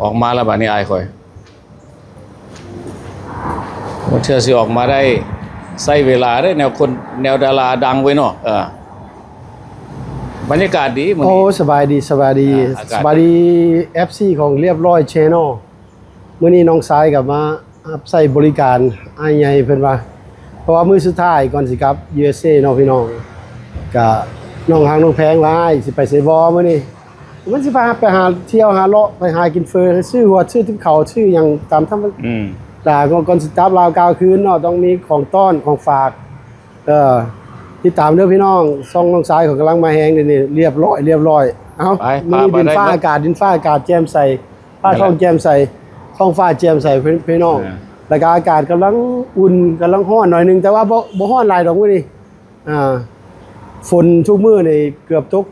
ออกมาแล้วบัดนี้อายข่อยว่าเชื่อสิออกมาได้ใช้เวลาได้แนวคนแนวดาราดังไว้เนาะบรรยากาศดีมื้อ โอ้ นี้ สบายดีสบายดี อากาศ สบายดี FC ของเรียบร้อยแชนอลมื้อนี้น้องสายกลับมารับใช้บริการอ้ายใหญ่เพิ่นว่าเพราะว่ามื้อสุดท้ายก่อนสิกลับ USA เนาะพี่น้องก็น้องหางน้องแพงว่าอ้ายสิไปไสบ่มื้อนี้มันสิพาไปหาเที่ยวหาเลาะไปหากินเฟอซื้อหัวซื้อทิพเขาซื้อหยังตามธรรม ด่าก่อนสิกลับลาวกลาวคืนเนาะต้องมีของต้อนของฝากที่ตามเด้อพี่น้องซ่องน้องสายเขากำลังมาแฮงนี่เรียบร้อยเอ้ามีดินฟ้าอากาศแจ่มใสฟ้าท้องแจ่มใสท้องฟ้าแจ่มใสพี่น้องแล้วก็อากาศกำลังอุ่นกำลังร้อนหน่อยนึงแต่ว่าบ่ร้อนหลายดอกมื้อนี้ฝนทุกมื้อนี่เกือบตก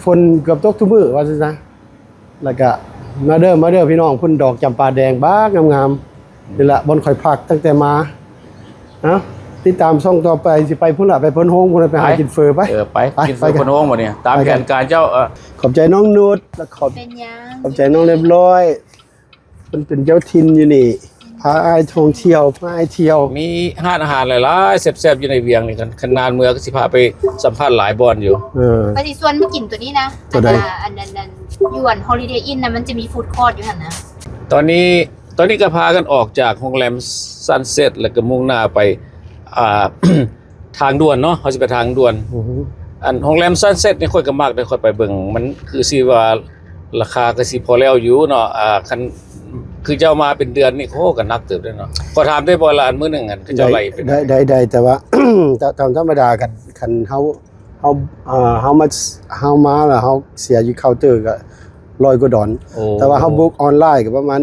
ฝนเกือบตกทุกมื้อว่าซั่นซะแล้วก็มาเด้อพี่น้องพุ่นดอกจำปาแดงบ้างามๆนี่แหละบนข่อยพักตั้งแต่มาติดตามช่องต่อไปสิไปพุ่นละไปพ้นโฮงพุ่นไปหากินเฟอไปไปกินเฟอพ้นโฮงบ่เนี่ยตามแผนการเจ้าขอบใจน้องนุชและขอบใจน้องเรียบร้อยเป็นเจ้าทินอยู่นี่พาอ้ายท่องเที่ยวพาอ้ายเที่ยวมีร้านอาหารหลายๆแซ่บๆอยู่ในเวียงนี่กันขนาดเมืองก็สิพาไปสัมภาษณ์หลายบ่อนอยู่ปฏิส่วนไม่กินตัวนี้นะอันนั้นยวนฮอลิเดย์อินนะมันจะมีฟู้ดคอร์ทอยู่หั่นนะตอนนี้ก็พากันออกจากโรงแรมซันเซ็ตแล้วก็มุ่งหน้าไปทางด่วนเนาะเขาสิไปทางด่วนอันโรงแรมซันเซ็ตนี่ค่อยก็มักได้ค่อยไปเบิ่งมันคือสิว่าราคาก็สิพอแล้วอยู่เนาะคันคือเจ้ามาเป็นเดือนนี่โหก็นักเติบได้เนาะขอถามได้บ่ละอันมื้อนึงอันเจ้าไล่เป็นได้แต่ว่า ตามธรรมดากันคันเฮามาแล้วเฮาเสียอยู่เคาน์เตอร์ก็100 กว่าดอลแต่ว่าเฮาบุ๊กออนไลน์ก็ประมาณ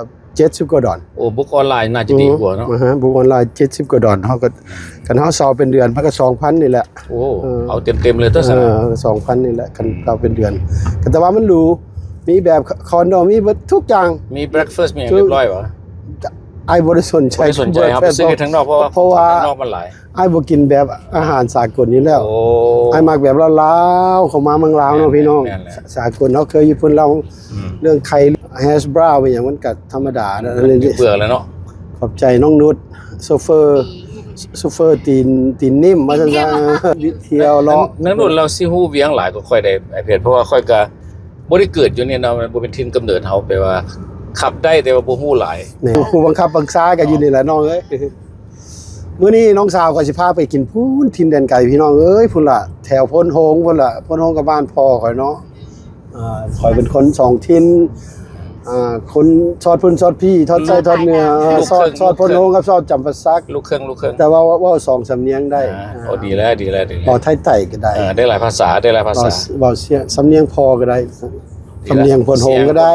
70 กว่าดอลบุ๊กออนไลน์น่าจะดีกว่าเนาะบุ๊กออนไลน์70 กว่าดอลเฮาก็คันเฮาซอเป็นเดือนมันก็ 2,000 นี่แหละเอาเต็มๆเลยตัวซะ2,000 นี่แหละคันเราเป็นเดือนแต่ว่ามันหรูมีแบบคอนโดมีทุกอย่างมีเบรคฟาสต์มีเรียบร้อยวะไอ้บ่ได้สนใจครับซื้อทั้งนอกเพราะว่านอกมันหลายไอ้บ่กินแบบอาหารสากลนี้แล้วไอ้มักแบบลาวๆเข้ามาเมืองลาวเนาะพี่น้องสากลเฮาเคยอยู่พุ่นเราเรื่องไข่แฮชบราวน์อย่างมันก็ธรรมดานะเบื่อแล้วเนาะขอบใจน้องนุชโซเฟอร์ตีนนิ่มมาซั่นซะเที่ยวเลาะนั่นนู่นเราสิฮู้เวียงหลายก็ค่อยได้ไอ้เพจเพราะว่าค่อยก็บ่ได้เกิดอยู่เนี่ยเนาะมันบ่เป็นถิ่นกำเนิดเฮาแปลว่าขับได้แต่ว่าบ่ฮู้หลายผู้บังคับบังคับกันอยู่นี่แหละน้องเอ้ยมื้อนี้น้องสาวก็สิพาไปกินพูนทินแดนไก่พี่น้องเอ้ยพุ่นล่ะแถวพ้นโฮงพุ่นล่ะพ้นโฮงกับบ้านพ่อข่อยเนาะข่อยเป็นคน2ทินคนซอดพุ่นซอดพี่ทอดไส้ทอดเนื้อซอดพ้นโฮงกับซอดจำปาสักลูกครึ่งแต่ว่าเว้า2สำเนียงได้ดีแล้วพอไทยไต้ก็ได้ได้หลายภาษาเว้าสำเนียงพอก็ได้สำเนียงพ้นโฮงก็ได้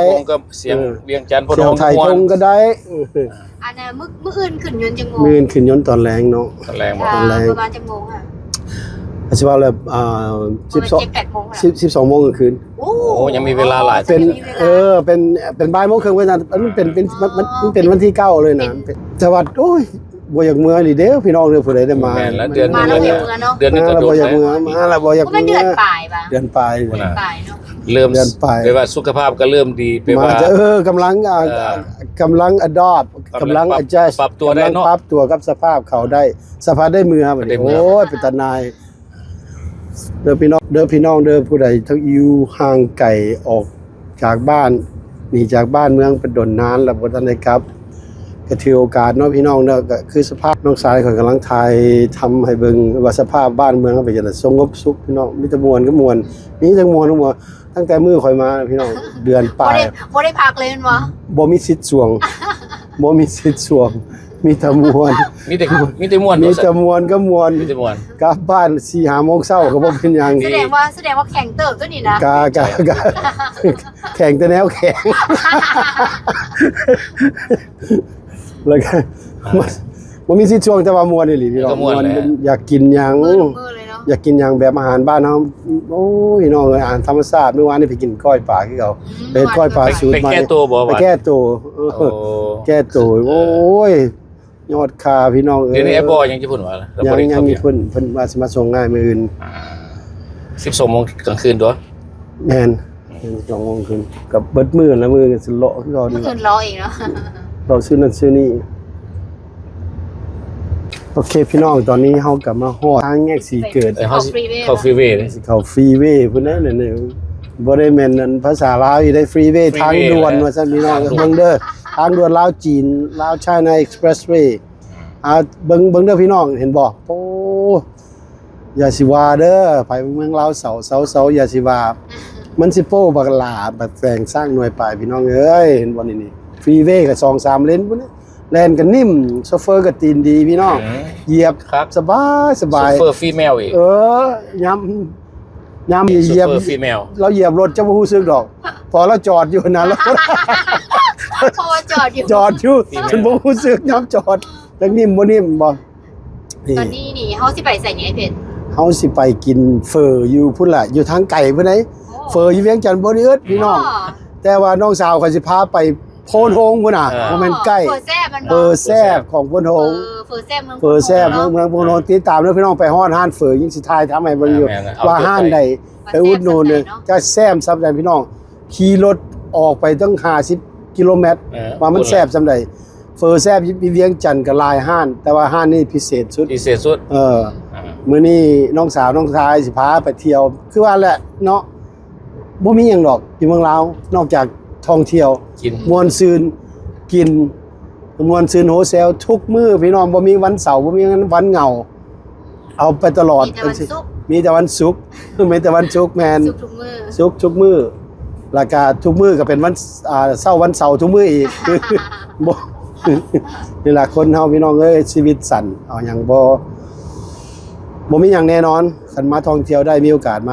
เสียงเวียงจันทน์พ้นโฮงไทยทงก็ได้อันน่ะมื้ออื่นขึ้นยนต์จังโมงมื้ออื่นขึ้นยนต์ตอนแรงเนาะตอนแรงประมาณจังโมงอาชีพว่าแล้ว12 โมงกลางคืนโอ้ยังมีเวลาหลายเป็นบ่ายโมงครึ่งเวลามันเป็นวันที่9เลยนะจังหวัดโอ้ยบ่อยากเมื่อนี่เด้อพี่น้องเด้อผู้ใดได้มาเดือนนึงก็บ่อยากเมื่อมาแล้วบ่อยากเมื่อเดือนปลายป่ะเดือนปลายเนาะเริ่มแปลว่าสุขภาพก็เริ่มดีแปลว่ากำลังadopt กำลัง adjust ปรับตัวได้เนาะปรับตัวกับสภาพเขาได้สภาพได้มือครับโอ้ยเป็นตาหนายเด้อพี่น้องเด้อผู้ใดทั้งอยู่ห่างไกลออกจากบ้านหนีจากบ้านเมืองเป็นดนนานแล้วบ่ทันได้ครับก็ถือโอกาสเนาะพี่น้องเนาะก็คือสภาพน้องสายข่อยกำลังถ่ายทำให้เบิ่งว่าสภาพบ้านเมืองเป็นจังได๋สงบสุขพี่น้องมีแต่ม่วนก็ม่วนมีจังม่วนทั้งหมดตั้งแต่มื้อข่อยมาพี่น้องเดือนปลายบ่ได้พักเลยแม่นบ่บ่มีสิทธิ์สวงบ่มีสิทธิ์สวงมีแต่ม่วนมีแต่ม่วนมีแต่ม่วนก็ม่วนกลับบ้าน 4-5 โมงเช้าก็บ่เป็นหยังแสดงว่าแข็งเติบตัวนี้นะกะแข็งแต่แนวแข็งแล้วก็บ่มีสิทธิ์ช่วงแต่ว่าม่วนอีหลีพี่น้องม่วนอยากกินหยังอยากกินหยังแบบอาหารบ้านเฮาโอ้ยน้องเอ้ยอาหารธรรมชาติเมื่อวานนี้ไปกินก้อยปลาคือเขาไปเฮ็ดก้อยปลาสูตรใหม่ไปแก้ตัวบ่ไปแก้ตัวแก้ตัวโอ้ยยอดคาพี่น้องเดี๋ยวนี้แอปบ่ยังสิพูดว่ายังมีเพิ่นว่าสิมาส่งง่ายมื้ออื่น12 โมงกลางคืนตัวแม่น 2 โมงคืนกับเบิดมื้อแล้วมื้อก็สิเลาะคือเก่านี่ เมื่อคืนรออีกเนาะ เราซื้อนั่นซื้อนี่โอเคพี่น้องตอนนี้เฮากลับมาฮอดทางแยกสีเกิด เขาเขาฟรีเวย์เลย เขาฟรีเวย์พุ่นนั่นน่ะบ่ได้แม่นนั่นภาษาลาวอยู่ได้ฟรีเวย์ทางด่วนว่าซั่นพี่น้องเบิ่งเด้อทางด่วนลาวจีนลาว China Expressway เบิ่งเด้อพี่น้องเห็นบ่โอ้อย่าสิว่าเด้อไปเมืองลาวเสาอย่าสิว่ามันสิโป้บักหลาบัดแฝงสร้างหน่วยปลายพี่น้องเอ้ยเห็นบ่นี่ฟรีเวย์ก็2-3 เลนพุ่นแล่นก็นิ่มโซเฟอร์ก็ตีนดีพี่น้องเหยียบ ครับ สบาย ซูเปอร์ฟีเมลอีก ย้ำเหยียบ ซูเปอร์ฟีเมล เราเหยียบรถจะบ่ฮู้สึกดอก พอเราจอดอยู่นะแล้ว เพราะว่าจอดอยู่ จอดอยู่ฉันบ่ฮู้สึกย้ำจอดจักนิ่มบ่นิ่มบ่นี่ ตอนนี้นี่เขาสิไปใส่ไงเพชร เฮาสิไปกินเฟออยู่พุ่นล่ะอยู่ทางไก่พุ่นไหนเฟออยู่เวียงจันทน์บ่ได้เอิดพี่น้อง แต่ว่าน้องสาวเขาสิพาไปโพนโฮงพุ่นน่ะบ่แม่นใกล้ เฟอร์แซ่บมัน เฟอแซ่บของโพนโฮง เฟอร์แซ่บเมือง เฟอแซ่บเมืองโพนโฮงติดตามเด้อพี่น้องไปฮอดห้านเฟอยิ่งสิทายทำให้เบิ่งอยู่ว่าห้านใดไปอุดหนุนเนี่ยจะแซ่บซำใดพี่น้องขี่รถออกไปตั้ง50 กิโลเมตรว่ามันแซ่บซำใดเฟอแซ่บอยู่เวียงจันทน์ก็หลายห้าน แต่ว่าห้านนี้พิเศษสุด พิเศษสุด มื้อนี้น้องสาวน้องชายสิพาไปเที่ยวคือว่าแหละเนาะบ่มีหยังดอกอยู่เมืองลาวนอกจากท่องเที่ยว กิน ม่วนซืนกินม่วนซืนโฮเซลทุกมื้อพี่น้องบ่มีวันเสาร์บ่มีวันเหงาเอาไปตลอด มีแต่วันศุกร์ มีแต่วันศุกร์ มีแต่วันศุกร์แม่น ศุกร์ทุกมื้อ ศุกร์ทุกมื้อแล้วก็ทุกมื้อก็เป็นวันเสาร์วันเสาร์ทุกมื้ออีก บ่ นี่ล่ะคนเฮาพี่น้องเอ้ยชีวิตสั้นเอาหยังบ่มีหยังแน่นอนคันมาท่องเที่ยวได้มีโอกาสม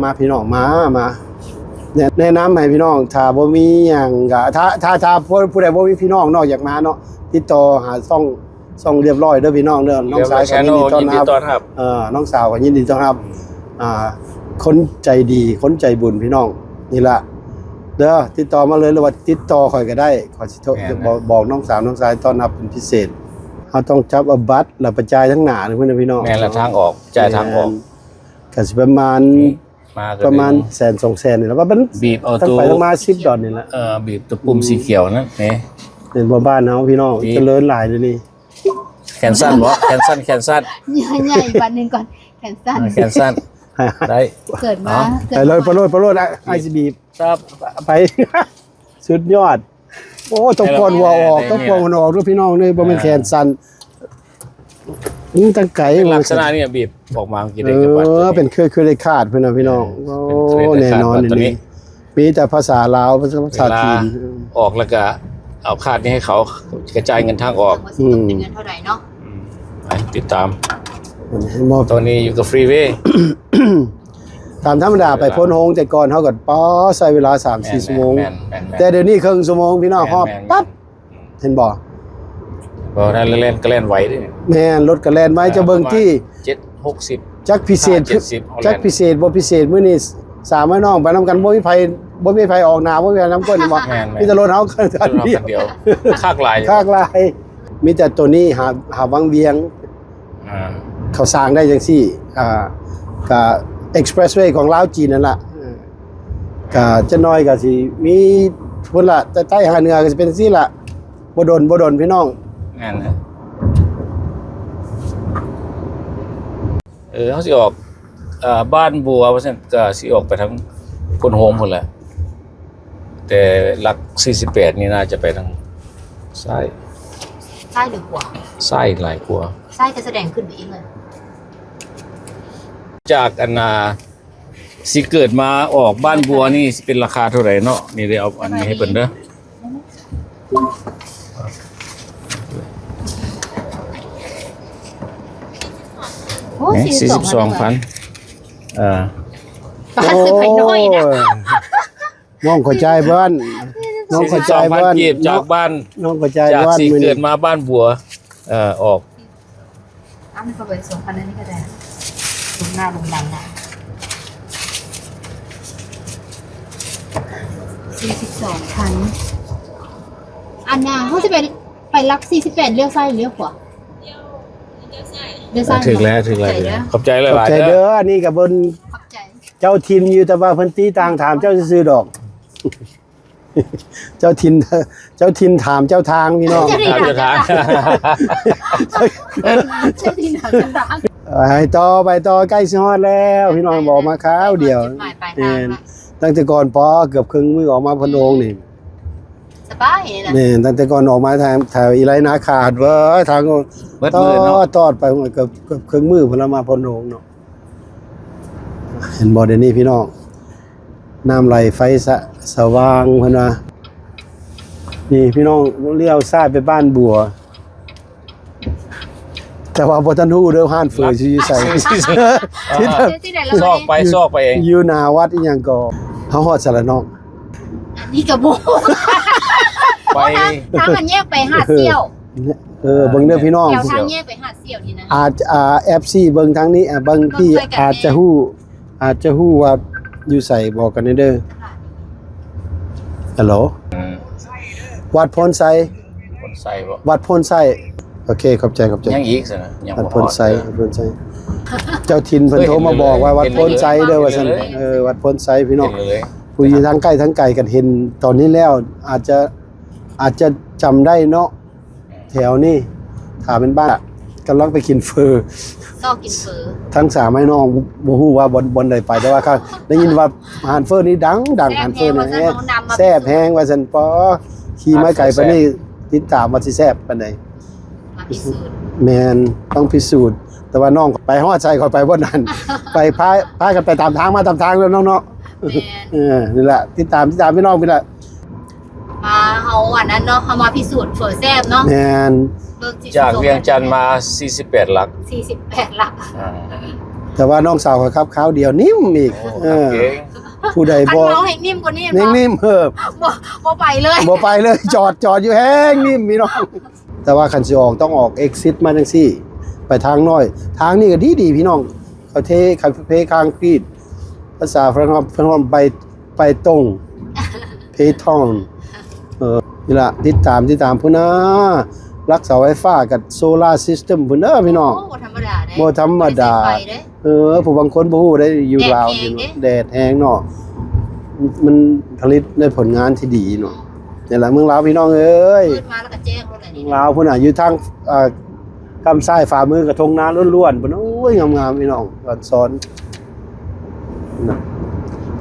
าพี่น้องมาแนะนำให้พี่น้องถ้าบ่มีหยังก็ถ้าผู้ใดบ่มีพี่น้องนอกจากมาเนาะติดต่อหาช่องเรียบร้อยเด้อพี่น้องเด้อน้องสาวก็ยินดีต้อนรับน้องสาวก็ยินดีต้อนรับคนใจดีคนใจบุญพี่น้องนี่ล่ะเด้อติดต่อมาเลยหรือว่าติดต่อข่อยก็ได้ขอยสิโทรบอกน้องสาวน้องชายต้อนรับเป็นพิเศษเฮาต้องจับเอาบัตรแล้วประจายทั้งหน้าเพิ่นนะพี่น้อง แม่นละทางออกจ่ายทางออก ก็สิประมาณ 100,000-200,000นี่แหละว่ามัน บีบเอา ตั้ง ตัว ไปตั้งมา10 ดอลนี่แหละ บีบตัวปุ่มสีเขียวนั่นนี่ เป็นบ้านเฮาพี่น้องเจริญหลายเดี๋ยวนี้ แขนสั้นบ่แขนสั้น ใหญ่ๆวันหนึงก่อนแขนสั้น แขนสั้นได้ เกิดมา ไปเลยไปโลดไอซีบี ครับ ไป สุดยอด โอ้ต้องกวนวัวออกต้องกวนมันออกด้วยพี่น้องเลยบ่แม่นแขนสั่นตั้งไก่ ลักษณะนี่บีบออกมาเมื่อกี้ได้ เป็นเคยได้คาดเพิ่นน่ะพี่น้องโอ้แน่นอนนี่มีแต่ภาษาลาวภาษาจีน ออกแล้วก็เอาคาดนี้ให้เขากระจายเงินทางออก ว่าสิตกเป็นเงินเท่าไหร่เนาะ ติดตาม มอบ ตอนนี้อยู่กับฟรีเวย์ ตามธรรมดาไปพ้นโฮงแต่ก่อนเฮาก็ใช้เวลา 3-4 ชั่วโมง แต่เดี๋ยวนี้ครึ่งชั่วโมงพี่น้องฮอบปั๊บเห็นบ่ บ่ได้เล่นก็เล่นไหวดิ แม่นรถก็แล่นไว้จะเบิ่งที่ 7-60 จักพิเศษ 70 จักพิเศษบ่พิเศษมื้อนี้สามพี่น้องไปนํกันบ่มีไผออกหน้าบ่มีไผนำก้นบ่มีแต่รถเฮาคันเดียว คากลาย ข้างลายมีแต่ตัวนี้หาวังเวียงเขาสร้างได้จังซี่ก็ Expressway ของลาวจีนนั่นล่ะก็จะน้อยก็สิมีพุ่นล่ะแต่ใต้หาเหนือก็สิเป็นจังซี่ล่ะบ่ดนพี่น้อง งานนะเขาสิออกบ้านบัวว่าซั่นก็สิออกไปทางคนโฮมพุ่นแหละแต่หลัก48นี่น่าจะไปทางซ้าย ซ้ายหรือขวา ซ้ายหลายกว่า ซ้ายก็แสดงขึ้นไปอีกเลย จากสิเกิดมาออกบ้านบัวนี่สิเป็นราคาเท่าไหร่เนาะนี่ได้เอาอันนี้ให้เพิ่นเด้อ โอ้42,000 42,000 ป้าซื้อไข่น้อยนะ น้องเข้าใจบ้านน้องเข้าใจบ้าน 42,000กีบจากบ้าน น้องเข้าใจ จาก บ้าน สิ มื้อ เกิ นี้ ดมาบ้านบัวออก มันก็เป็น2,000อันนี้ก็ได้ลงหน้าลงหลังนะ42,000อันน่ะเขาจะไปลัก48เลี้ยวซ้ายหรือเลี้ยวขวาเลี้ยวซ้าย ถึงแล้วขอบใจห เข้า ลาย ใจ ๆ เด้ออันนี้ก็เบิ่น ขอบใจ เจ้าทินอยู่แต่ว่าเพิ่นตีต่างถามเจ้าซื่อๆดอก เจ้าถิ่นถามเจ้าทางพี่น้อง เจ้าถิ่น ทาง เจ้าที่หนังต่าง ไปต่อใกล้สิฮอดแล้วพี่น้องบอกมาคราวเดียว จุหมายปลายทางละ ตั้งแต่ก่อนพอเกือบครึ่งมือออกมาพะโนงนี่ สบายเลยนะ นี่ตั้งแต่ก่อนออกมาทางแถวอีไรนาขาดเว้ยทาง เบิดมือเนาะ ตอดไปเกือบครึ่งมือพนละมาพะโนงเนาะเห็นบ่เดี๋ยวนี้พี่น้องน้ำไหลไฟสว่างเพิ่นว่านี่พี่น้องเลี้ยวซ้ายไปบ้านบัว แต่ว่าบ่ทันฮู้เด้อห้านเฟอสิอยู่ไส ที่ไหนเรา ซอกไปซอกไปเอง อยู่หน้าวัดอีหยังก็เฮาฮอดสระนอง อันนี้กระโบ ไป ทางมันแยกไปหาดเซี่ยว เบิ่งเด้อพี่น้อง แถวทางแยกไปหาดเซี่ยวนี่นะ อาจFC เบิ่งทางนี้บางที่ เบิ่งช่วยกัน อาจจะฮู้ว่าอยู่ไสบอกกันเด้อฮัลโหลวัดพลไซ คนใส่บ่ วัดพลไซโอเคขอบใจ ยังอีกสินะยัง วัด บ่ พลไซวัดพลไซเจ้าถิ่นเพิ่นโทรมาบอกว่าวัดพลไซเด้อว่าซั่นวัดพลไซพี่น้อง เห็นเลย ผู้อยู่ทั้งใกล้ทั้งไกลกันเห็นตอนนี้แล้วอาจจะจำได้เนาะแถวนี้ถ้าเป็นบ้านกำลังไปกินเฟอ ก็กินเฟอ ทั้งสามไอ้น้องบ่ฮู้ว่าบนใดไปแต่ว่าเขาได้ยินว่าอาหารเฟอนี่ดังอาหารเฟอนี่แซ่บแฮงว่าซั่นปอขี่ไม้ไก่ปานนี้ติดตามว่าสิแซ่บปานใด มาพิสูจน์ แม่นต้องพิสูจน์แต่ว่าน้องไปฮอดใจเขาไปบ่นั้น ไปพากันไปตามทางมาตามทางแล้วน้องเนาะ แมน นี่แหละติดตามพี่น้องพี่ละ มาเอาอันนั้นเนาะเอามาพิสูจน์เฟอแซ่บเนาะ แม่น เบิ่งสิ จากเวียงจันทร์มา48หลัก 48หลัก อ่า แต่ว่าน้องสาวเขาครับข้าวเดียวนิ่มอีก โอ้ เออ เก่ง ผู้ใด คัน บ่ เมาให้นิ่มกว่านี้ นิ่มๆบ่ไปเลย บ่ไปเลย จอดอยู่แห้งนิ่มพี่น้องแต่ว่าคันสิออกต้องออก exit มาจังซี่ ไปทางน้อย ทางนี้ก็ดีพี่น้องเขาเทคางกรีดภาษาฝรั่งไปตรงเพทองนี่ล่ะติดตามพุ่นนะรักเสาไฟฟ้ากับโซล่าร์ซิสเต็มพุ่นเด้อพี่น้อง โอ้บ่ธรรมดาเด้ บ่ธรรมดา ไใส่ไฟเด้ ผู้บางคนบ่ฮู้ได้อยู่ลาว แดดแห้งเด้ แดดแห้งเนาะมันผลิตได้ผลงานที่ดีเนาะนี่แหละเมืองลาวพี่น้องเอ้ย มืดมาแล้วก็แจ้งรถอันนี้ ลาวพุ่นน่ะอยู่ทางกำซ้ายฝ่ามือกับทงนาล้วนๆพุ่นโอ้ยงามๆพี่น้องซ้อนนะ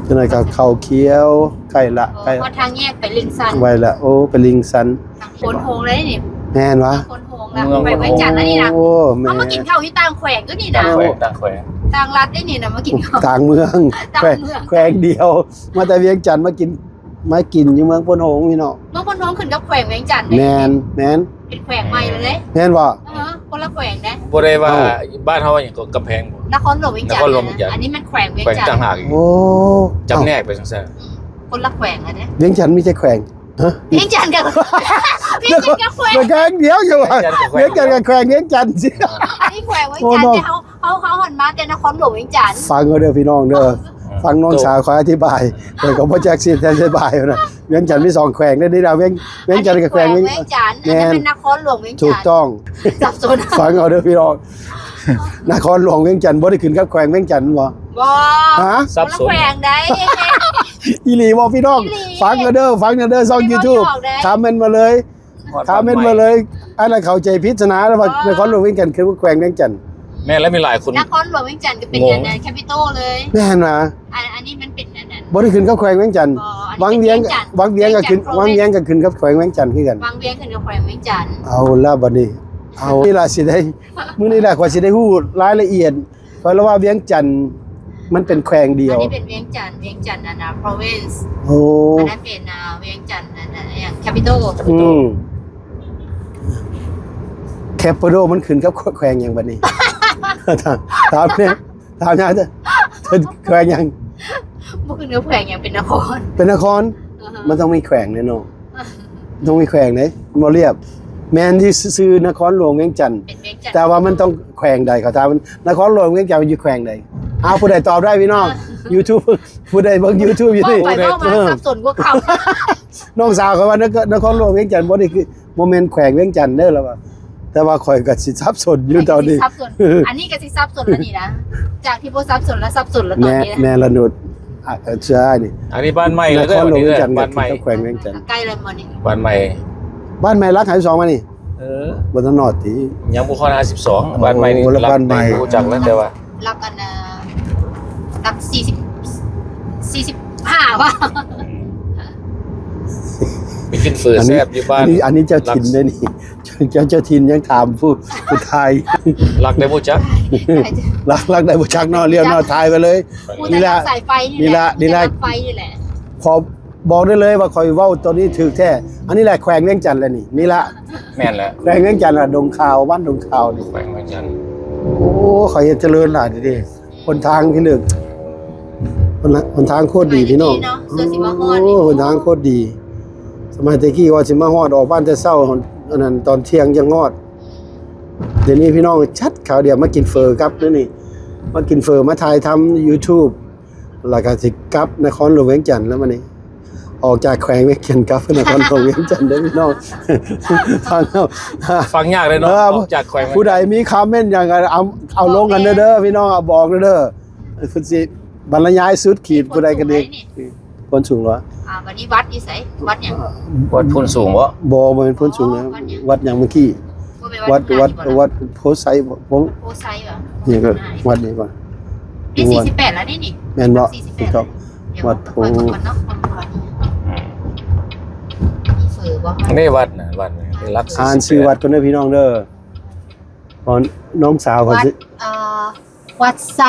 จังได๋ก็ข้าวเขียวใกล้ละ เพราะทางแยกไปลิงซัน ไว้ละโอ้ไปลิงซัน ทางคนโฮงเลยนี่ แม่นวะ คนโฮงแล้วไปไว้จันทร์แล้วนี่นะ โอ้แม่ เขามากินข้าวที่ต่างแขวงก็นี่นะ ต่างแขวง ต่างรัฐได้นี่นะมากินข้าว ต่างเมือง ต่างเมือง แขวงเดียว มาแต่เวียงจันทน์มากินอยู่เมืองพนโหงพี่น้อง เมื่อคนท้องขึ้นกับแขวงเวียงจันทร์ แม่น เป็นแขวงใหม่เลยเด้ แม่นบ่ คนละแขวงนะ บ่ได้ว่าบ้านเฮาว่าหยังก็กำแพงบ่ นครหลวงเวียงจันท นครหลวง ร์ เวียงจันทร์ อันนี้มันแขวงเวียง แขวง จันท ต่าง ร์ หากอีก โอ้ จำแนกไปจังซั่น คนละแขวงอะเนี่ย เวียงจันทน์มีแต่แขวงฮะ เวียงจันทร์กับเวียงจันทร์กับแขวง แขวงเดียวอยู่ว่าเวียงจันทน์กับแขวงเวียงจันทน์สิ อันนี้แขวงเวียงจันทร์แต่เขาหันมาแต่นครหลวงเวียงจันทร์ ฟังเอาเด้อพี่น้องเด้อฟังน้องสาวขออธิบายแต่ก็บ่แจ็คสิอธิบายนะเวียงจันทน์มีสองแขวงเด้อนี่ดาวเวียงจันทน์กับแขวง เวียงจันทร์อันนี้เป็นนครหลวงเวียง ถู จั ก นทร์ ต้อง สับสน ฟังเอาเด้อพี่น้องนครหลวงเวียงจันทน์บ่ได้ขึ้นกับแขวงเวียงจันทน์บ่ บ่ ฮะ คนละแขวงได้ อีหลีบ่พี่น้อง อีหลี ฟังเอาเด้อช่อง YouTube คอมเมนต์มาเลยอันนั้นเข้าใจพิจารณาแล้วว่านครหลวงเวียงจันทน์คือแขวงเวียงจันทน์ แม่แล้วมีหลายคน นครหลวงเวียงจันทร์ก็เป็น งง อย่างนั้นแคปิตอลเลย แม่นนะ อันนี้มันเป็นอันนั้น บ่ได้ขึ้นกับแขวงเวียงจันทน์ บ่อันนี้ วังเวียงก็ขึ้น เวี วั ย ง ง เวีย จั ง นทร์ ก็ขึ้นกับแขวงเวียงจันทน์คือกัน วังเวียงขึ้นกับแขวงเวียงจันทร์ เอาละบัดนี้เอานี่ล่ะสิได้มื้อนี้แหละกว่าสิได้ฮู้รายละเอียดเพราะว่าเวียงจันทน์มันเป็นแขวงเดีย อัน ว นี้เป็นเวียงจันทร์อันนะ province โอ้ อันนั้นเป็นเวียงจันทร์อันนั้นอย่าง capital แคปโดมันขึ้นกับแขวงหยังบัดนี้ ถามเนี่ยถามเนี่ยแขวงหยัง บ่ขึ้นกับแขวงอย่างเป็นนคร เป็นนครมันต้องมีแขวงแน่นอนต้องมีแขวงเด้บ่เรียบแม่นที่ซื้อนครหลวงเวียงจันทน์ เป็นเวียงจันทร์ แต่ว่ามันต้องแขวงใดเขาถามนครหลวงเวียงจันทน์อยู่แขวงใดเอาผู้ใดตอบได้พี่น้อง YouTube ผู้ใดเบิ่ง YouTube อยู่นี่ ไปเว้ามาสับสนกว่าเขา น้องสาวเขาว่านครหลวงเวียงจันทน์บ่ได้คือบ่แม่นแขวงเวียงจันทน์เด้อล่ะว่าแต่ว่าข่อยก็สิสับสนอยู่ตอนนี้ สับสนอันนี้ก็สิสับสนแล้วนี่นะจากที่บ่สับสนแล้วสับสนแล้วตอนนี้นะ แม่ละนุด เสื้อนี่ อันนี้บ้านใหม่ น เลย ครหลวงเวียงจันทร์ บ้านใหม่ กับแขวงเวียงจันทร์ ใกล้เลยมื้อนี้ บ้านใหม่ บ้านใหม่รักหายสองมานี่ อ บ่ทันนอดติ ยังบุคคล52บ้านใหม่นี่ โอ้แล้วบ้านใหม่ รู้จักแล้วแต่ว่า รับอันรับ45ว่ะ ไปกินเฟือแซ่บอยู่บ้าน อันนี้เจ้าถิ่นเด้นี่เจ้าถิ่นยังถามผู้ไทย รักได้บ่จัก รักได้บ่ชักเนาะเรียกเนาะทายไปเลย กูแต่รักสายไฟนี่แหละ นี่ละ ไฟนี่แหละ พอบอกได้เลยว่าคอยเว้าตัวนี้ถูกแท้อันนี้แหละแขวงเวียงจันทน์แหละนี่ละ แม่นแล้ว แขวงเวียงจันทน์อะดงขาวบ้านดงขาวนี่ แขวงเวียงจันทน์ โอ้ขอยเจริญหลายดิคนทางพี่นึกคนทางโคตรดีพี่น้อง เนาะเสื้อสีมาฮ้อน โอ้คนทางโคตรดี สมัยตะกี้ว่าสิมาฮอดออกบ้านแต่เช้าอันนั้นตอนเที่ยงยังงอด เดี๋ยวนี้พี่น้องชัดข่าวเดียวมากินเฟอครับนี่มากินเฟอมาถ่ายทำ YouTube แล้วก็สิกลับนครหลวงเวียงจันทน์แล้วมื้อนี้ออกจากแขวงเวียงจันทน์กลับนครหลวงเวียงจันทน์เด้อพี่น้อง ฟังเอา ฟังยากเลยเนาะ เออ ออกจากแขวง ผู้ใดมีคอมเมนต์อย่างไรเอาลงกันเด้อพี่น้องเอาบอกเด้อคุณสิบรรยายสุดขีดผู้ใดกันดีคนสูงเหรอ วันนี้วัดอยู่ไสวัดหยัง วัดพุ่นสูงบ่ บ่เป็นพ้นสูงนะวัดอย่างเมื่อกี้ บ่ไป วัดโพไซผม โพไซบ่ นี่ก็วัดนี้ก่อน นี่48แล้วนี่ แม่นบ่พี่ครับ วัดโพ ก่อนเนาะมีเฟอบ่ นี่วัดน่ะวัดนี่รัก อ่านชื่อวัดก่อนเด้อพี่น้องเด้อพอน้องสาวเขา วัด สิ วัดไซ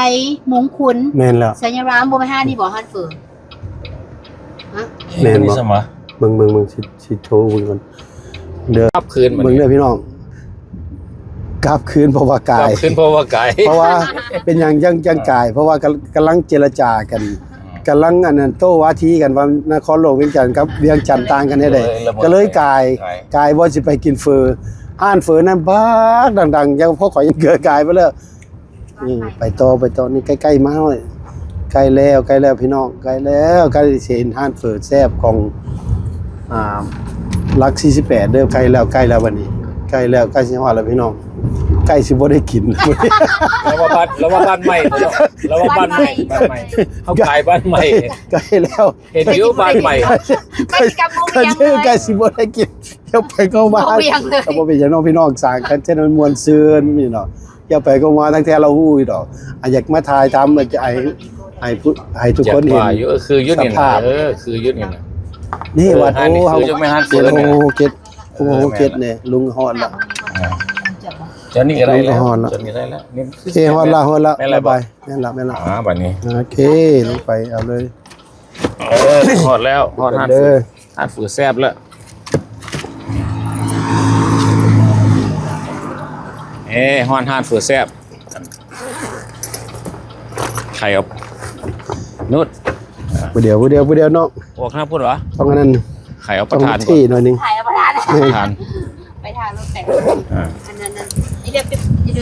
มงคุณ แม่นแล้ว สัญรามบ่แม่ห้านี่บ่ฮั่นเฟอฮะ แม่นบ่ สมะ เบิ่งสิโชว์เบิ่งก่อนเด้อ กลับคืนมัน เบิ่งเด้อพี่น้องกลับคืนเพราะว่าก กลั าย บคืนเพราะว่าไกล เพราะว่าเป็นอย่างยังกาย เพราะว่ากำลังเจรจากันกำลังอันนั้นโต้วาทีกันว่านครหลวงเวียงจันทน์กับเวียงจันทน์ต่างกันได้ก็เลยกายว่าสิไปกินเฟอห้านเฟอนั้นบักดังๆยังพอข่อยยังเกิดกายไปแล้วนี่ไปต่อนี่ใกล้ๆมาหน่อยใกล้แล้วพี่น้องใกล้แล้วใกล้สิเห็นห้านเฟอแซ่บของลัก48เด้อใกล้แล้ววันนี้ใกล้แล้วใกล้สิฮอดแล้วพี่น้องใกล้สิบ่ได้กิน แล้วว่าบ้านใหม่เนาะแล้วว่าบ้านใหม่เขาขายบ้านใหม่ ใกล้แล้ว เห็นอยู่บ้านใหม่ ใกล้กับโมง ก็ ยัง ชื่อ เล ใกล้ ย สิบ่ได้กินเดี๋ยวไปก็มา บ่เวียงเลย ก็บ่เป็นอย่างน้องพี่น้องสร้างกันเช่นมันมวลซืนนี่เนาะเดี๋ยวไปก็มาทั้งแท้เราฮู้อีดอกอยากมาถ่ายทำมันจะให้ทุกคนเห็น ว่าอยู่คือยุดนี่ สภา นะ พ คือยุดนี่นะ นี่วัด เออ โอ้ นี่ เฮา คือจะไม่หันเฟือ โอ้ เนี่ย โหเก็ดเนี่ยลุงฮอดละ จนนี่ก็ได้แล้ว ฮอดละ จนนี่ได้แล้วนี่ โอเคฮอดละ แม่นละ ไป บ่ แม่นละ บัดนี้ โอเคลงไปเอาเลย ฮอดแล้วฮอดหัน เด้อ หันฝือแซ่บแล้วฮอนหันฝือแซ่บไข่อบนุด ผู้เดียวเนาะ พวกน้าพูดเหรอ ต้องอันนั้น ไข่เอาป ต้อ ระ ง ทาน ที่หน่อยนึง ถ่ายเอาประธาน ทาน ไปทานรถแต่ง อ่า อันนั้นนี่เดินไ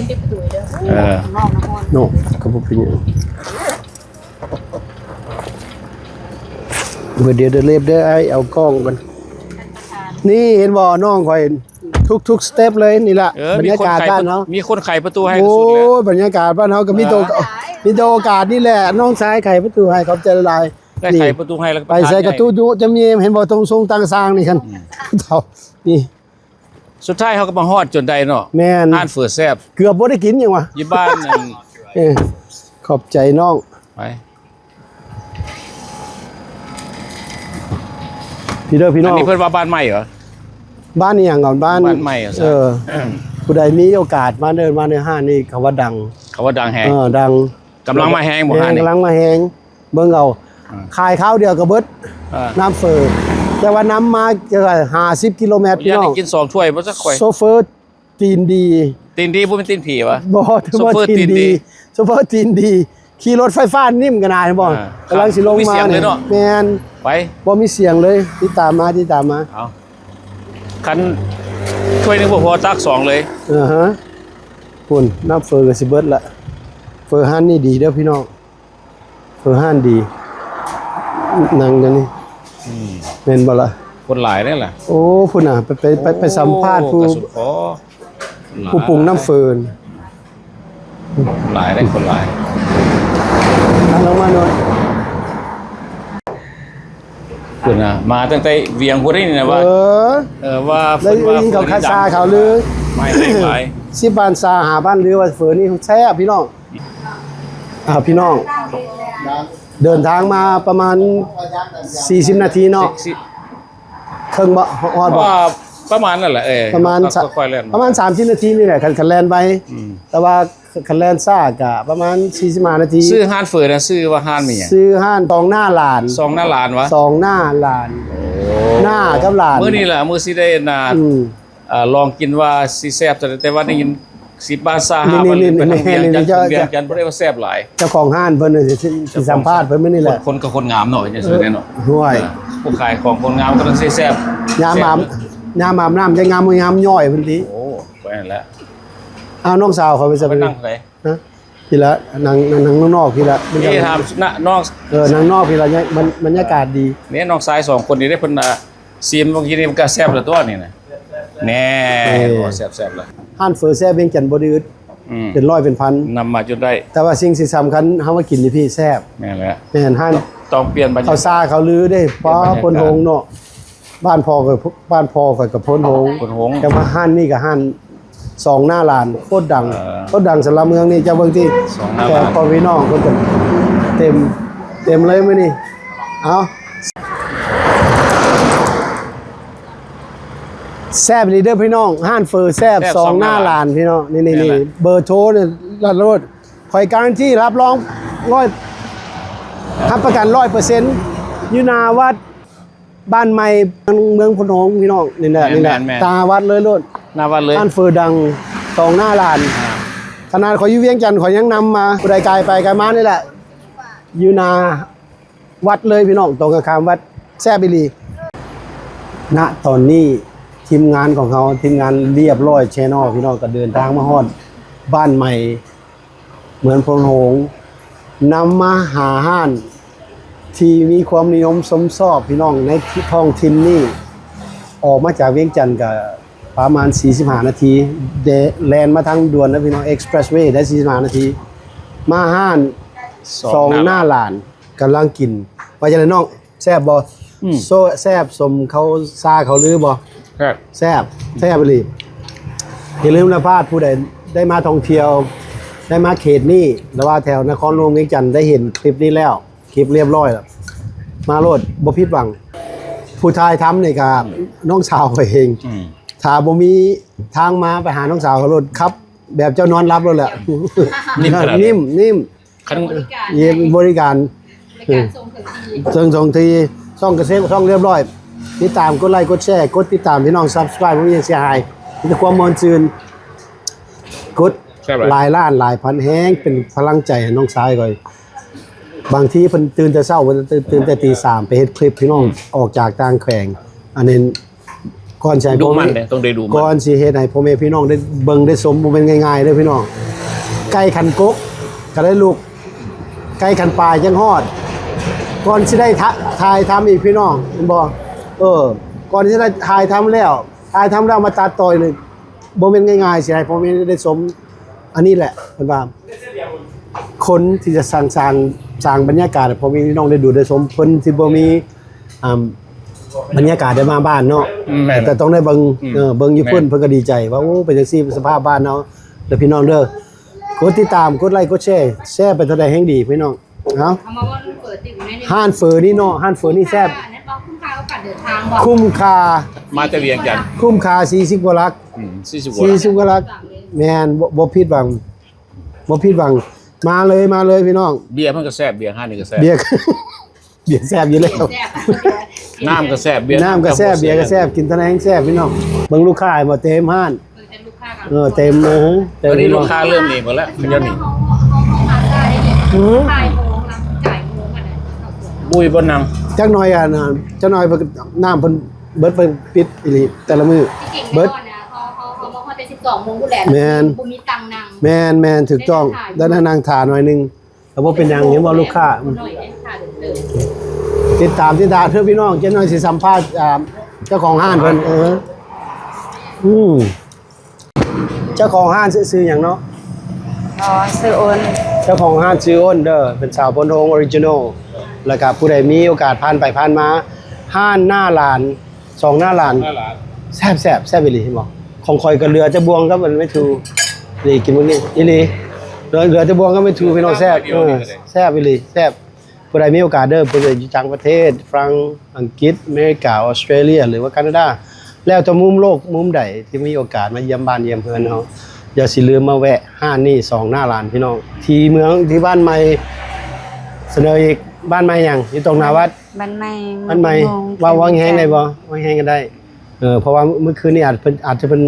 ปประตูเด้อ เออ ข้างนอกนะพ่อ เนาะก็บ่เป็นหยังเดี๋ยวเล็บเด้อไอ้เอากล้องก่อน ประธาน นี่เห็นบ่น้องข่อยทุกสเต็ปเลยนี่ล่ะ เออบ รรยากาศบ้านเนาะ มีคนไขประตูให้ โอ้ สุดเลย ยบรรยากาศบ้านเฮาก็มีตัวโอกาสนี่แหละน้องชายไขประตูให้ขอบใจหลาย ได้ไขประตูให้แล้วก็ ไปใส่กระตู้ดูจะมีเห็นบ่ตรงทรงต่างสร้างนี่คั่นเท่านี่ สุดท้ายเขาก็มาฮอดจนได้เนาะ แม่น อ่านฝือแซ่บ เกือบบ่ได้กินหยังวะ อยู่บ้านนั่น เออขอบใจน้อง ไป พี่เด้อพี่น้ อั อน ง นี้เพิ่นว่าบ้านใหม่เหรอ บ้านนี่หยังก่อนบ้าน บ้านใหม่เหรอ เออผู้ใดมีโอกาสมาเดินมาในห้างนี่เขาว่าดัง เขาว่าดังแฮง ดัง กำลังมาแฮงบ่ฮะนี่ กำลังมาแฮงเบิ่งเอา อ่า ขายข้าวเดียวก็เบิด อ่า น้ำเฟอแต่ว่าน้ำมาจะ50กิโลเมตรพี่ ย่า น้อง ได้กิน2ถ้วยบ่สักข่อย โซเฟอร์ตีนดี ตีนดีบ่เป็นตีนผีวะ บ่ถือว่า โซเฟอร์ ตีน ตีนดี ดีโซเฟอร์ตีนดีขี่รถไฟฟ้านิ่มกันนายบ่ อ่าก ำลังสิลง มี มา เสียงเลยเนาะ แม่น ไป บ่มีเสียงเลยที่ตามมา เอาคันถ้วยหนึงบ่พอตัก2เลย ฮะพุ่นน้ำเฟอก็สิเบิดละเฟอฮันนี่ดีเด้อพี่น้องเฟอฮันดีนั่งกันนี่แม่นบ่ล่ะ คนหลายนี่แหละ โอ้พุ่นน่ะไปสัมภาษณ์ผู้ กระสุนคอ ผู้ปรุงน้ำเฟิน หลายได้คนหลาย นั่งลงมาหน่อย คุณนะมาตั้งแต่เวียงพุ่นนี่นะว่า ว่า แล้วยิงเขาคาซาเขาลือ ไม่ได้หลาย 10 บาทซาหาบ้านหรือว่าเฟอนี่แซ่บพี่น้องพี่น้อง เดินทางมาประมาณ40 นาทีเนาะ สิ เครื่องบ่ฮอดบ่ ว่าประมาณนั่นแหละประมาณ ค่อยๆเล่น ประมาณ30 นาทีนี่แหละคันแล่นไป อืม แต่ว่าคันแล่นซ่าก็ประมาณ45 นาที ซื้อห้านเฟอนะซื้อว่าห้านมีหยัง ซื้อห้านตองหน้าหลาน ซองหน้าร้านวะ สองหน้าหลาน หน้ากับหลาน มื้อนี้แหละมื้อสิได้นา อืม ลองกินว่าสิแซ่บแต่ว่าได้ยิน10 บาทซา นี่ 5บาท นี่ ไปทางเวียง นี่ จันท จะ ร์เวียงจันทร์บ่ได้ว่าแซ่บหลาย เจ้าของห้านเพิ่นน่ะสิสัมภาษณ์เพิ่นมื้อนี่แหละ คนก็คนงามหน่อยจังซี่แน่เนาะ ห่วย ผู้ขายของคนงามก็ต้องแซ่บ ยามอาบน้ำจะงามบ่งามย่อยเพิ่นติ โอ้ไปนั่นแหละ เอาน้องสาวเขาไปซะ ไป เพิ่น นั่งไหน นะพี่ละนั่งข้างนอกพี่ละมันจะ นี่ถามน้อง นั่งนอกพี่ละเนี่ยมันบรรยากาศดี นี่น้องชาย2คนนี้ได้เพิ่นซีมบางทีนี่มันก็แซ่บแล้วตัวนี่นะแน่บ่แซ่บๆแล้ว ห้านเฟอแซ่บเวียงจันทน์บ่ได้อึด อืม เป็นร้อยเป็นพัน นำมาจนได้ แต่ว่าสิ่งที่สำคัญเฮามากินนี่พี่แซ่บ แม่นแหละ แม่นห้าน ต้องเปลี่ยนบรรยา เขา กาศ ซาเขาลือได้เพราะพนโฮงเนาะบ้านพ่อกับพนโฮง คนหงส์ แต่ว่าห้านนี่กับห้านสองหน้าลานโคตรดัง เออ โคตรดังสำหรับเมืองนี่เจ้าเบิ่งที่ สองหน้า แข ลาน กพ่อพี่น้องคนกันเต็มเลยมื้อนี้เอาแซ่บลีเดอร์พี่น้องห้านเฟอร์แซ่บสองหน้าลานพี่น้องนี่เบอร์โทรเนี่ยรัดรถคอยการันตีรับรองรับประกัน 100%อยู่หนาวัดบ้านใหม่เมืองพนงพี่น้องนี่แหละตาวัดเลยโลด หน้าวัดเลย ห้านเฟอร์ดังสองหน้าลานขนาดขอยอยู่เวียงจันทน์ขอยยังนำมาผู้ใดกายไปกายมานี่แหละอยู่หนาวัดเลยพี่น้องตรงกับคำวัดแซ่บอีหลีณตอนนี้ทีมงานของเขาทีมงานเรียบร้อยแชนอลพี่น้องก็เดินทางมาฮอดบ้านใหม่เหมือนพนงนำมาหาห้านที่มีความนิยมสมชอบพี่น้องในท้องถิ่นนี่ออกมาจากเวียงจันทน์กับประมาณ45 นาทีแลนมาทางด่วนนะพี่น้องเอ็กซ์เพรสเวย์ได้45 นาทีมาห้านสองหน้าหลานกำลังกินว่าจะไหนน้องแซ่บบ่โซแซ่บสมเขาซาเขาลือบ่ ครับ แซ่บไปเลยอย่าลืมนะพลาดผู้ใดได้มาท่องเที่ยวได้มาเขตนี้หรือว่าแถวนครหลวงเวียงจันทน์ได้เห็นคลิปนี้แล้วคลิปเรียบร้อยแล้วมาโลดบ่ผิดหวังผู้ชายทำนี่ครับน้องสาวเขาเอง ถ้าบ่มีทางมาไปหาน้องสาวเขาโลดครับ แบบเจ้านอนรับเลยแหละ นิ่มขนาดนั้น นิ่ม คัน เยี่ยมบริการ ส่งทีช่องเกษตรช่องเรียบร้อยติดตามกดไลค์กดแชร์กดติดตามพี่น้อง Subscribe ผมยังเสียหายมีแต่ความมนต์ซื่นกด ใช่ไหม หลายล้านหลายพันแฮงเป็นพลังใจให้น้องชายก่อยบางทีเพิ่นตื่นแต่เช้าเพิ่นตื่นแต่ตี 3ไปเฮ็ดคลิปพี่น้องออกจากต่างแขวงอันนี้ก่อนใช้ ดูมันเนี่ยต้องได้ดูมัน ก่อนสิเฮ็ดให้พ่อแม่พี่น้องได้เบิ่งได้สมบ่แม่นง่ายๆเด้อพี่น้องไก่ขันกกก็ได้ลูกไก่ขันปลาจังฮอด ก่อนสิได้ถ่ายทำอีกพี่น้องเห็นบ่ก่อนที่จะได้ถ่ายทำแล้วมาตัดต่อยเลยบ่แม่นง่ายๆสิให้พ่อแม่ได้สมอันนี้แหละเพิ่นว่าคนที่จะสร้างบรรยากาศให้พ่อแม่พี่น้องได้ดูได้สมเพิ่นสิบ่มีบรรยากาศได้มาบ้านเนาะ แม่น แต่ต้องได้เบิ่งเบิ่งอยู่เพิ่นก็ดีใจว่าโอ้เป็นจังซี่สภาพบ้านเนาะเด้อพี่น้องเด้อกดติดตามกดไลค์กดแชร์ไปเท่าใดแห่งดีพี่น้องเนาะ เอามาว่าลูกเปิดติดอยู่ในนี้ ห้านเฟอนี่เนาะห้านเฟอนี่แซ่บ นั่นบอกคุ้มค่ากับการเดินทางบอก คุ้มค่า มาจะเวียงจันทน์ 40กว่าลัก 40 กว่า 40กว่าลักแม่นบ่ผิดหวังมาเลยพี่น้อง เบียร์มันก็แซ่บเบียร์ห้านี่ก็แซ่บ เบียร์ เบียร์แซ่บอยู่แล้ว แซ่บ น้ำก็แซ่บเบียร์ น้ำก็แซ่บเบียร์ก็แซ่บกินเท่านั้นแซ่บพี่น้องเบิ่งลูกค้าให้บ่เต็มห้าน เป็นลูกค้ากับ เต็มเต็ ต ม อนนี้ลูกค้าเริ่มหนีหมดแล้วเดี๋ยวนี้ ขายโมงรับจ่ายโมงกันนะ บุยบนนัง จักหน่อยอ่ะนะจักหน่อยเพิ่นน้ำเพิ่นเบิดเพิ่นปิดอีหลีแต่ละมื้อ ที่เก่ง เบิ แน่ ด นอนนะเขามาแต่12 โมงกูแหละ แม่น บุมีตังนาง แม่นถูกต้องด้านนางถาหน่อยหนึงแล้วบ่เป็นหยังเห็นบ่ลูกค้า หน่อยได้ค่ะเดิน ติดตามเพื่อพี่น้องเจ้าหน่อยสิสัมภาษณ์เจ้าของห้านเพิ่นเจ้าของห้านซื้ออย่างเนาะ อ๋อซื้อโอน เจ้าของห้านชื่ออ้นเด้อเป็นสาวพนโฮงออริจินอลแล้วก็ผู้ใดมีโอกาสผ่านไปผ่านมา ห้านหน้าลาน2หน้าลาน 5 ล้าน แซ่บอีหลีเห็นบ่ของข่อยก็เรือจะบวงก็มันไม่ถูนี่กินมื้อนี้อีหลีเรือจะบวงก็ไม่ถูพี่น้องแซ่บแซ่บอีหลีแซ่บผู้ใดมีโอกาสเด้อเพิ่นอยู่ต่างประเทศฝรั่งอังกฤษอเมริกาออสเตรเลียหรือว่าแคนาดาแล้วแต่มุมโลกมุมใดที่มีโอกาสมาเยี่ยมบ้านเยี่ยมเฮือนเฮาอย่าสิลืมมาแวะห้านนี่2หน้าลานพี่น้องที่เมืองที่บ้านใหม่เสนออีกบ้านใหม่หยังอยู่ตรงหน้าวัด บ้านใหม่ บ้านใหม่วางแฮงได้บ่วางแฮงก็ได้เพราะว่าเมื่อคืนนี้อาจจะเป็น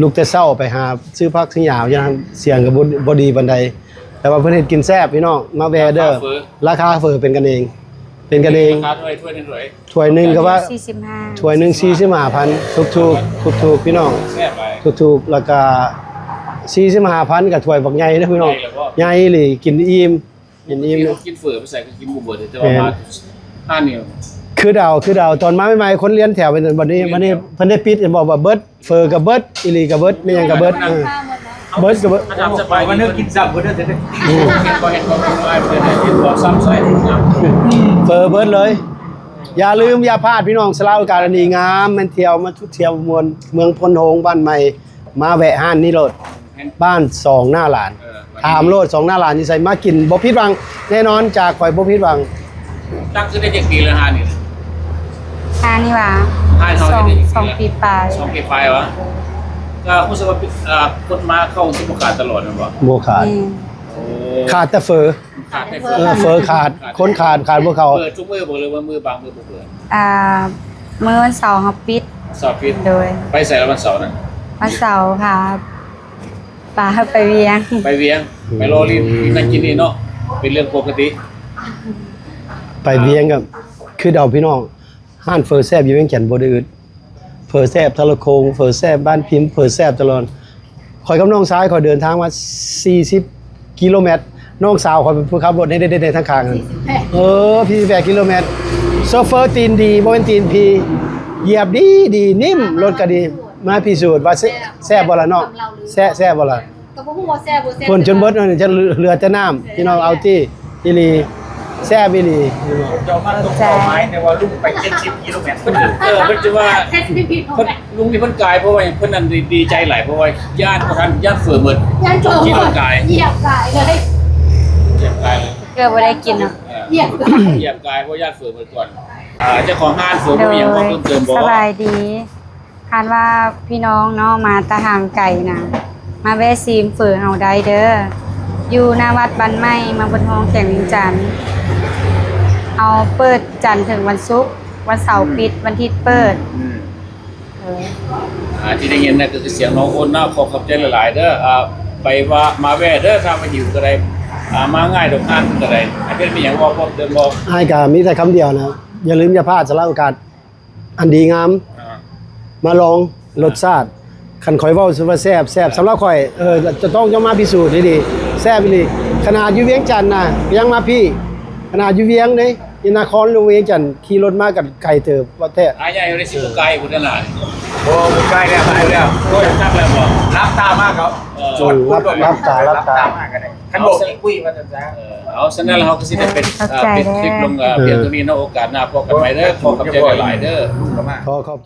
ลูกแต่เช้าไปหาซื้อผักซื้อหญ้าอย่างเสียงก็บ่ดีปานใดแต่ว่าเพิ่นเฮ็ดกินแซ่บพี่น้องมาแวะเด้อราคาเฟ้อเป็นกันเองเป็นกันเอง ราคาถ้วยนึงเลย ถ้วยหนึงก็ว่า 45 ถ้วยหนึง45,000ถูกๆพี่น้อง แซ่บไป ถูกๆแล้วก็45,000กับถ้วยบักใหญ่เด้อพี่น้องใหญ่อีหลีกินอิ่มกินอิ่ม กินเฟือไปใส่ก็กินบ่เบิดแต่ว่ามา5นิ้ว คือเดาตอนมาใหม่ๆคนเรียนแถวเป็นวันนี้เพิ่นได้ปิดบอกว่าเบิดเฟอร์กับเบิดอีหลีกับเบิดไม่หยังกับเบิดเบิดกับเบิด ถ้าทำสบาย วันนึงกินซับวันนึงจะได้ เห็นก็ได้เพิ่นได้กินบ่ซ้ำใส่ เฟอร์เบิดเลย อย่าลืมอย่าพลาดพี่น้องสลาโอกาสอันนี้งามแม่นเที่ยวมาทุกเที่ยวมวลเมืองพลโฮงบ้านใหม่มาแวะห้านนี่โลดบ้าน2หน้าหลานถามโลด2หน้าหลานนี่ใส่มากินบ่ผิดหวังแน่นอนจากข่อยบ่ผิดหวัง ตั้งคือได้7ปีแล้ว5นี่ นี่ว่า 5เท่าได้ 2 ปีปลาย 2ปีไปวะก็รู้สึกว่าคนมาเข้าสมุขขาดตลอดนะบ่ บ่ขาด นี่ โอ้ ขาดแต่เฟอร์ ขาดให้ เฟอร์ขาดคนขาดพวกเขา เปิดทุกมือบอกเลยว่ามือบางมือบ่เปิด มื้อวันเสาร์เฮาปิด สอบปิด โดย ไปใส่แล้ววันเสาร์นั้น วันเสาร์ค่ะปลาไปเวียง ไปเวียงไปโรลินนั่งกินนี่เนาะเป็นเรื่องปกติ ไปเวียงกับคือเดาพี่น้องห้านเฟอร์แซบอยู่เวียงจันทน์บ่ได้อึดเฟอร์แซบทะละโคงเฟอร์แซบบ้านพิมพ์เฟอร์แซบตลอดข่อยกับน้องสาวข่อยเดินทางมา40กิโลเมตรน้องสาวข่อยเป็นผู้ขับรถได้ทางข้างนั้น48กิโลเมตรโซเฟอร์ตีนดีบ่เป็นตีนพีเหยียบดีนิ่มรถก็ดีมาพิสูจน์ว่าแซ่บบ่ล่ะน้องแซ่บบ่ล่ะ ก็บ่ฮู้ว่าแซ่บบ่แซ่บ เพิ่นจนเบิดนั่นจะเหลือแต่น้ำพี่น้องเอาที่อีหลีแซ่บอีหลีพี่น้อง เจ้ามาตกต่อไม้ในว่าลุงไป70กิโลเมตร เพิ่นจะว่า แซ่บสิผิด เพิ่นลุงนี่เพิ่นกายเพราะว่าเพิ่นนั่นดีใจหลายเพราะว่าญาติบ่ทันญาติเฟื่อหมด ยันโจ กินร่างกาย เหยียบกายเลย เหยียบกายเลย เกือบบ่ได้กินเนาะ เหยียบกาย เหยียบกายเพราะญาติเฟื่อหมดก่อนเจ้าของห้านเฟื่อ โด บ่มี ย หยังเพิ่มเติมบ่ สบายดีคาดว่าพี่น้องเนาะมาตะหางไก่นะมาแวะซีมเฝอเฮาได้เด้ออยู่หน้าวัดบ้านใหม่มาบนห้องแข่งวิงจันทน์เอาเปิดจันทร์ถึงวันศุกร์วันเสาร์ปิดวันอาทิตย์เปิด ที่ได้ยินน่ะก็คือเสียงน้องโอนน่าขอบใจหลายๆเด้อไปว่ามาแวะเด้อถ้ามาอยู่ก็ได้มาง่ายดอกอ่านก็ได้อันเป็นมีหยังบ่เพิ่มเติมบ่ ให้ก็มีแต่คำเดียวนะอย่าลืมอย่าพลาดสละโอกาสอันดีงามมาลองรสชาติคันข่อยเว้าสิว่าแซ่บสำหรับข่อยจะต้องมาพิสูจน์ดีๆแซ่บอีหลีขนาดอยู่เวียงจันทน์น่ะยังมาพี่ขนาดอยู่เวียงเด้อยู่นครหลวงเวียงจันทน์ขี่รถมากับไก่เติบว่าแท้ ใหญ่อยู่ในสิบกายพุ่นนั่นล่ะ โอ้ใกล้แล้วไปแล้ว โอ้ยจักแล้วบ่ รับตามากเขา รับตา มากกันเลยขันบอกคุยมาจะจ้า เอาฉะนั้นเราก็สิได้เป็นเป็นคลิปลงเพียงตัวนี้เนาะโอกาสหน้าพบกันใหม่เด้อขอขอบใจหลายๆเด้อ ลุงก็มา ขอบใจ